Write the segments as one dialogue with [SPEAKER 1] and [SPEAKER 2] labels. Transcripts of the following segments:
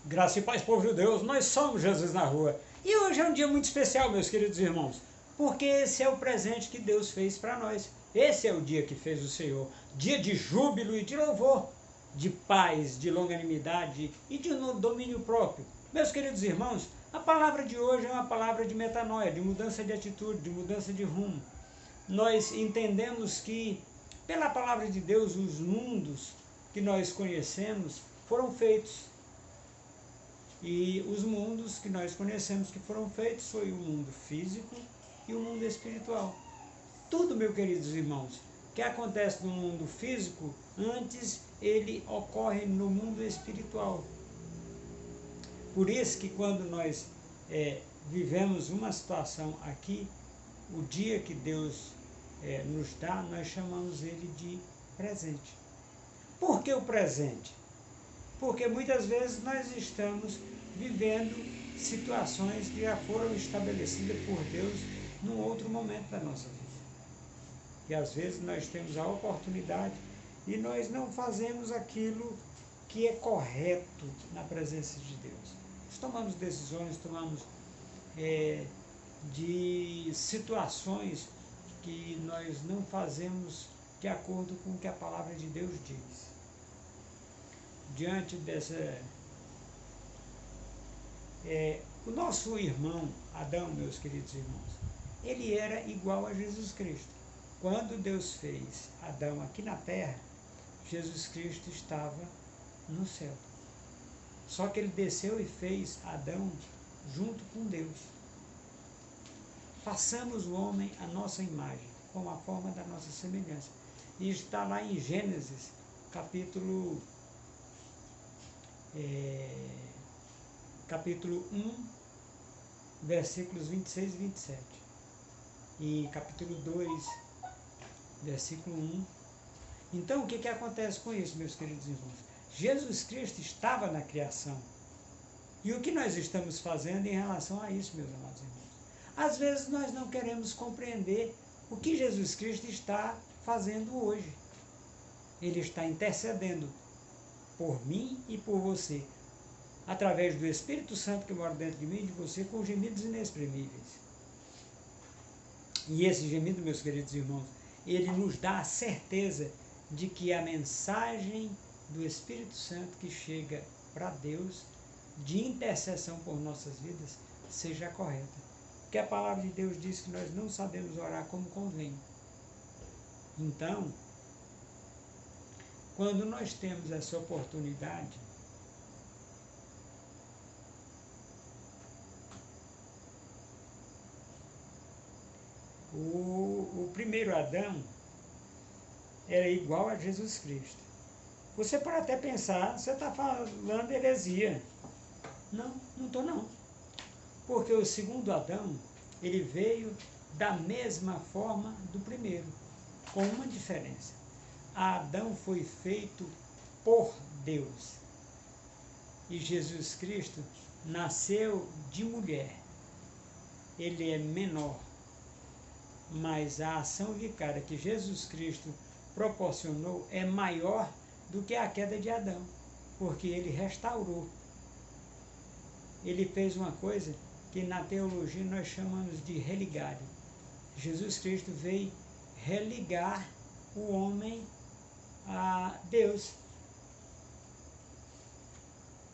[SPEAKER 1] Graça e paz, povo de Deus, nós somos Jesus na rua. E hoje é um dia muito especial, meus queridos irmãos, porque esse é o presente que Deus fez para nós. Esse é o dia que fez o Senhor, dia de júbilo e de louvor, de paz, de longanimidade e de domínio próprio. Meus queridos irmãos, a palavra de hoje é uma palavra de metanoia, de mudança de atitude, de mudança de rumo. Nós entendemos que, pela palavra de Deus, os mundos que nós conhecemos foram feitos. E os mundos que nós conhecemos que foram feitos foi o mundo físico e o mundo espiritual. Tudo, meus queridos irmãos, que acontece no mundo físico, antes ele ocorre no mundo espiritual. Por isso que quando nós vivemos uma situação aqui, o dia que Deus nos dá, nós chamamos ele de presente. Por que o presente? Porque muitas vezes nós estamos vivendo situações que já foram estabelecidas por Deus num outro momento da nossa vida. E às vezes nós temos a oportunidade e nós não fazemos aquilo que é correto na presença de Deus. Nós tomamos decisões, tomamos de situações que nós não fazemos de acordo com o que a palavra de Deus diz. Diante dessa... o nosso irmão Adão, meus queridos irmãos, ele era igual a Jesus Cristo. Quando Deus fez Adão aqui na terra, Jesus Cristo estava no céu. Só que ele desceu e fez Adão junto com Deus. Façamos o homem a nossa imagem, com a forma da nossa semelhança. E está lá em Gênesis, capítulo 1, versículos 26 e 27. E capítulo 2, versículo 1. Então, o que acontece com isso, meus queridos irmãos? Jesus Cristo estava na criação. E o que nós estamos fazendo em relação a isso, meus amados irmãos? Às vezes nós não queremos compreender o que Jesus Cristo está fazendo hoje. Ele está intercedendo por mim e por você, através do Espírito Santo que mora dentro de mim e de você, com gemidos inexprimíveis. E esse gemido, meus queridos irmãos, ele nos dá a certeza de que a mensagem do Espírito Santo que chega para Deus, de intercessão por nossas vidas, seja correta. Porque a palavra de Deus diz que nós não sabemos orar como convém. Então, quando nós temos essa oportunidade, o primeiro Adão era igual a Jesus Cristo. Você pode até pensar, você está falando heresia. Não, não estou não. Porque o segundo Adão, ele veio da mesma forma do primeiro, com uma diferença. Adão foi feito por Deus. E Jesus Cristo nasceu de mulher. Ele é menor. Mas a ação vicária que Jesus Cristo proporcionou é maior do que a queda de Adão. Porque ele restaurou. Ele fez uma coisa que na teologia nós chamamos de religar. Jesus Cristo veio religar o homem a Deus.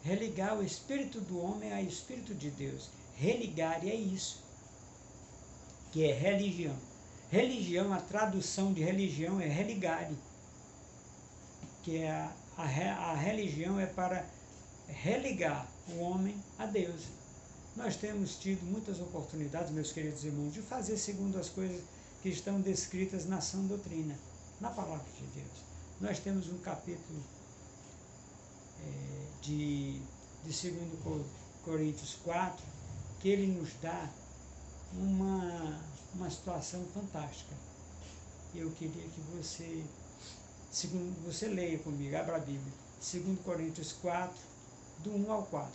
[SPEAKER 1] Religar o espírito do homem ao espírito de Deus. Religar é isso, que é religião. Religião, a tradução de religião é religare, que é a religião é para religar o homem a Deus. Nós temos tido muitas oportunidades, meus queridos irmãos, de fazer segundo as coisas que estão descritas na sã doutrina, na palavra de Deus. Nós temos um capítulo de 2 Coríntios 4, que ele nos dá uma situação fantástica. Eu queria que você leia comigo, abra a Bíblia, 2 Coríntios 4, do 1 ao 4.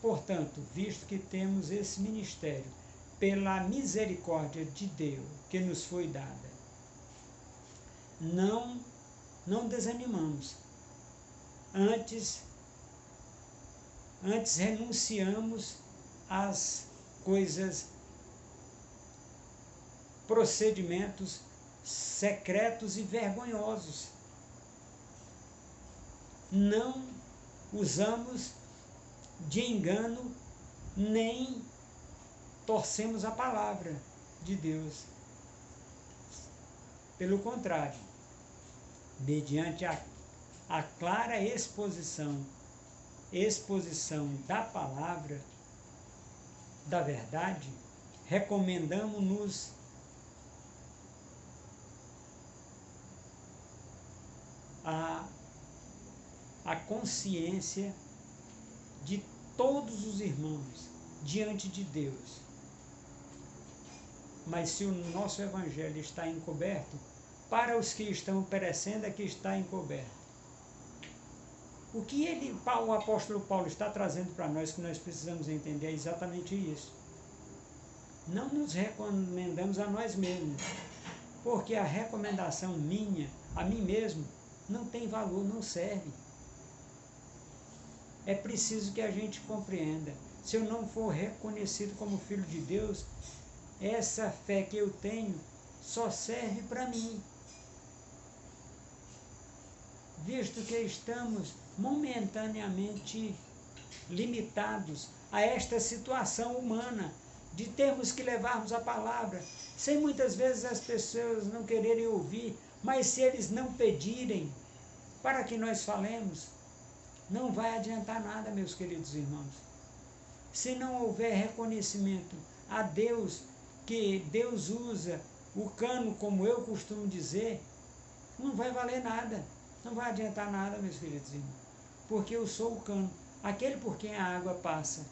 [SPEAKER 1] Portanto, visto que temos esse ministério, pela misericórdia de Deus que nos foi dada, não não desanimamos. Antes renunciamos às coisas, procedimentos secretos e vergonhosos. Não usamos de engano, nem torcemos a palavra de Deus. Pelo contrário, mediante a clara exposição da palavra, da verdade, recomendamos-nos a consciência de todos os irmãos diante de Deus. Mas se o nosso evangelho está encoberto, para os que estão perecendo é que está encoberto. O que o apóstolo Paulo está trazendo para nós, que nós precisamos entender, é exatamente isso. Não nos recomendamos a nós mesmos, porque a recomendação minha, a mim mesmo, não tem valor, não serve. É preciso que a gente compreenda. Se eu não for reconhecido como filho de Deus, essa fé que eu tenho só serve para mim. Visto que estamos momentaneamente limitados a esta situação humana, de termos que levarmos a palavra, sem muitas vezes as pessoas não quererem ouvir, mas se eles não pedirem para que nós falemos, não vai adiantar nada, meus queridos irmãos. Se não houver reconhecimento a Deus, que Deus usa o cano, como eu costumo dizer, não vai valer nada, não vai adiantar nada, meus queridos irmãos, porque eu sou o cano, aquele por quem a água passa.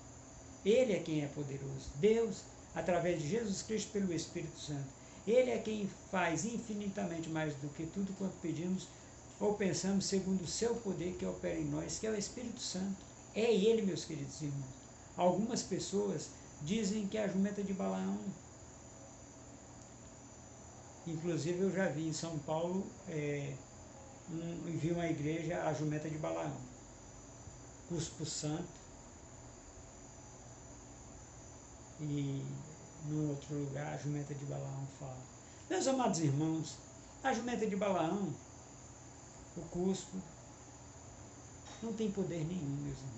[SPEAKER 1] Ele é quem é poderoso, Deus, através de Jesus Cristo, pelo Espírito Santo. Ele é quem faz infinitamente mais do que tudo quanto pedimos ou pensamos, segundo o seu poder que opera em nós, que é o Espírito Santo. É ele, meus queridos irmãos. Algumas pessoas dizem que é a jumenta de Balaão. Inclusive eu já vi em São Paulo, vi uma igreja, a jumenta de Balaão. Cuspo Santo. E num outro lugar, a jumenta de Balaão fala. Meus amados irmãos, a jumenta de Balaão, o cuspo, não tem poder nenhum, meus irmãos.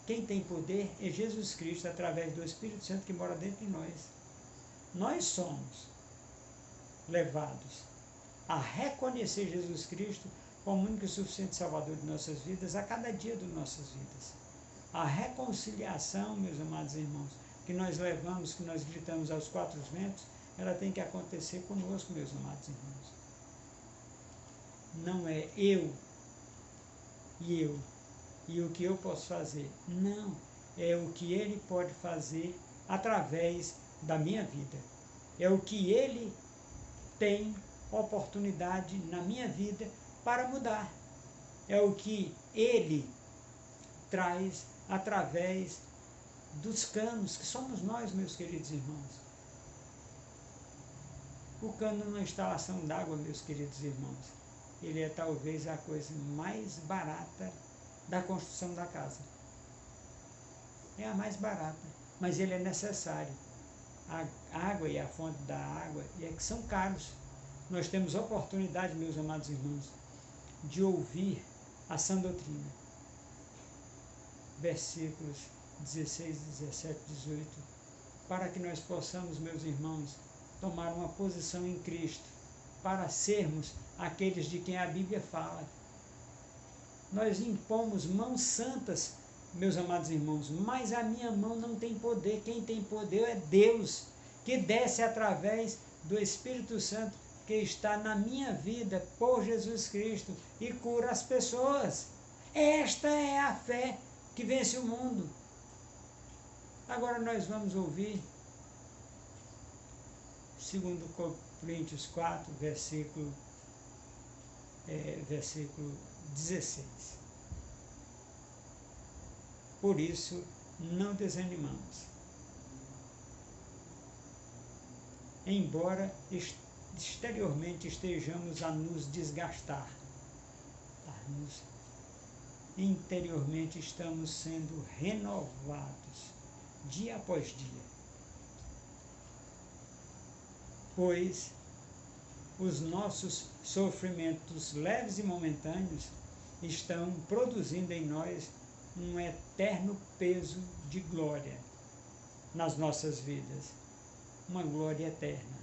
[SPEAKER 1] Quem tem poder é Jesus Cristo, através do Espírito Santo que mora dentro de nós. Nós somos levados a reconhecer Jesus Cristo como único e suficiente Salvador de nossas vidas a cada dia de nossas vidas. A reconciliação, meus amados irmãos, que nós levamos, que nós gritamos aos quatro ventos, ela tem que acontecer conosco, meus amados irmãos. Não é eu e o que eu posso fazer. Não, é o que ele pode fazer através da minha vida. É o que ele tem oportunidade na minha vida para mudar. É o que ele traz através dos canos, que somos nós, meus queridos irmãos. O cano na instalação d'água, meus queridos irmãos, ele é talvez a coisa mais barata da construção da casa. É a mais barata, mas ele é necessário. A água e a fonte da água é que são caros. Nós temos oportunidade, meus amados irmãos, de ouvir a sã doutrina. Versículos 16, 17, 18, para que nós possamos, meus irmãos, tomar uma posição em Cristo, para sermos aqueles de quem a Bíblia fala. Nós impomos mãos santas, meus amados irmãos, mas a minha mão não tem poder. Quem tem poder é Deus, que desce através do Espírito Santo que está na minha vida por Jesus Cristo e cura as pessoas. Esta é a fé que vence o mundo. Agora nós vamos ouvir 2 Coríntios 4, versículo 16. Por isso, não desanimamos. Embora exteriormente estejamos a nos desgastar, interiormente estamos sendo renovados dia após dia, pois os nossos sofrimentos leves e momentâneos estão produzindo em nós um eterno peso de glória nas nossas vidas, uma glória eterna,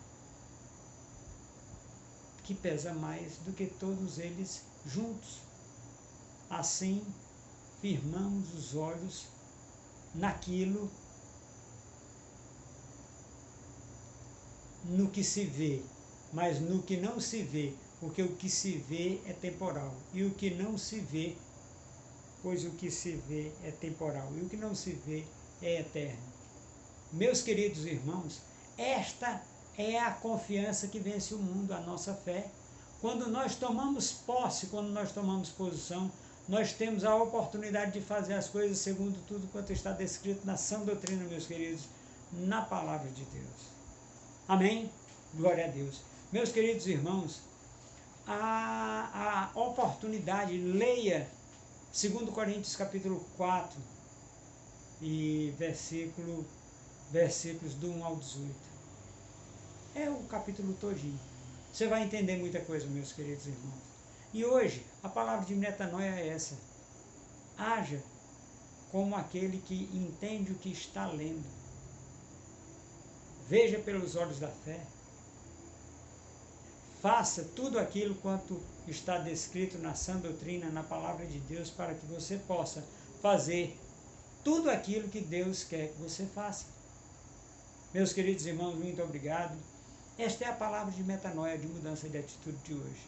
[SPEAKER 1] que pesa mais do que todos eles juntos. Assim, firmamos os olhos naquilo, no que se vê, mas no que não se vê, porque o que se vê é temporal, e o que não se vê, pois o que se vê é temporal, e o que não se vê é eterno. Meus queridos irmãos, esta é a confiança que vence o mundo, a nossa fé. Quando nós tomamos posse, quando nós tomamos posição, nós temos a oportunidade de fazer as coisas segundo tudo quanto está descrito na sã doutrina, meus queridos, na palavra de Deus. Amém? Glória a Deus. Meus queridos irmãos, a oportunidade, leia 2 Coríntios capítulo 4 e versículos do 1 ao 18. É o capítulo todinho. Você vai entender muita coisa, meus queridos irmãos. E hoje, a palavra de metanoia é essa. Haja como aquele que entende o que está lendo. Veja pelos olhos da fé. Faça tudo aquilo quanto está descrito na sã doutrina, na palavra de Deus, para que você possa fazer tudo aquilo que Deus quer que você faça. Meus queridos irmãos, muito obrigado. Esta é a palavra de metanoia, de mudança de atitude de hoje.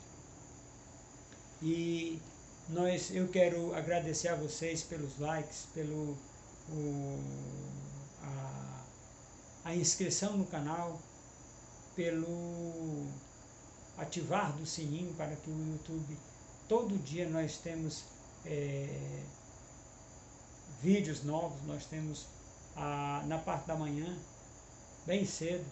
[SPEAKER 1] E eu quero agradecer a vocês pelos likes, a inscrição no canal, pelo ativar do sininho para que o YouTube, todo dia nós temos vídeos novos, nós temos na parte da manhã, bem cedo,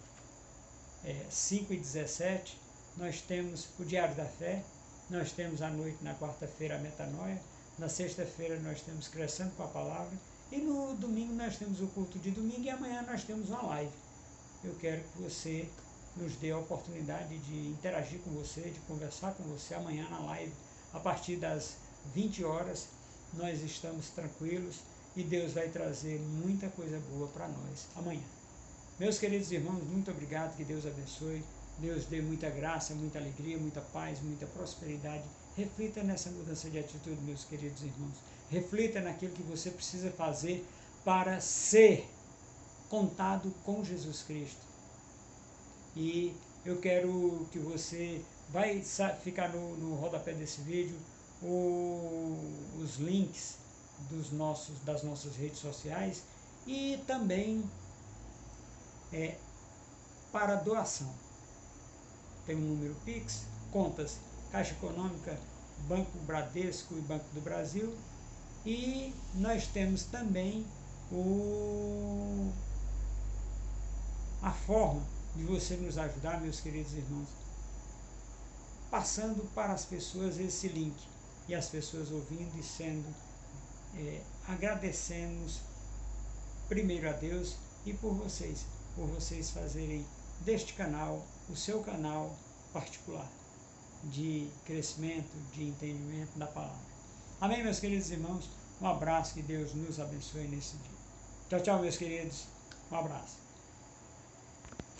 [SPEAKER 1] 5h17, nós temos o Diário da Fé, nós temos à noite, na quarta-feira, a metanoia, na sexta-feira nós temos Crescendo com a Palavra, e no domingo nós temos o culto de domingo, e amanhã nós temos uma live. Eu quero que você nos dê a oportunidade de interagir com você, de conversar com você amanhã na live, a partir das 20 horas, nós estamos tranquilos, e Deus vai trazer muita coisa boa para nós amanhã. Meus queridos irmãos, muito obrigado, que Deus abençoe, Deus dê muita graça, muita alegria, muita paz, muita prosperidade. Reflita nessa mudança de atitude, meus queridos irmãos. Reflita naquilo que você precisa fazer para ser contado com Jesus Cristo. E eu quero que você vai ficar no rodapé desse vídeo os links das nossas redes sociais e também para doação. Tem um número Pix, contas Caixa Econômica, Banco Bradesco e Banco do Brasil. E nós temos também a forma de você nos ajudar, meus queridos irmãos, passando para as pessoas esse link, e as pessoas ouvindo e sendo, agradecemos primeiro a Deus e por vocês fazerem deste canal o seu canal particular de crescimento, de entendimento da palavra. Amém, meus queridos irmãos? Um abraço, que Deus nos abençoe nesse dia. Tchau, tchau, meus queridos. Um abraço.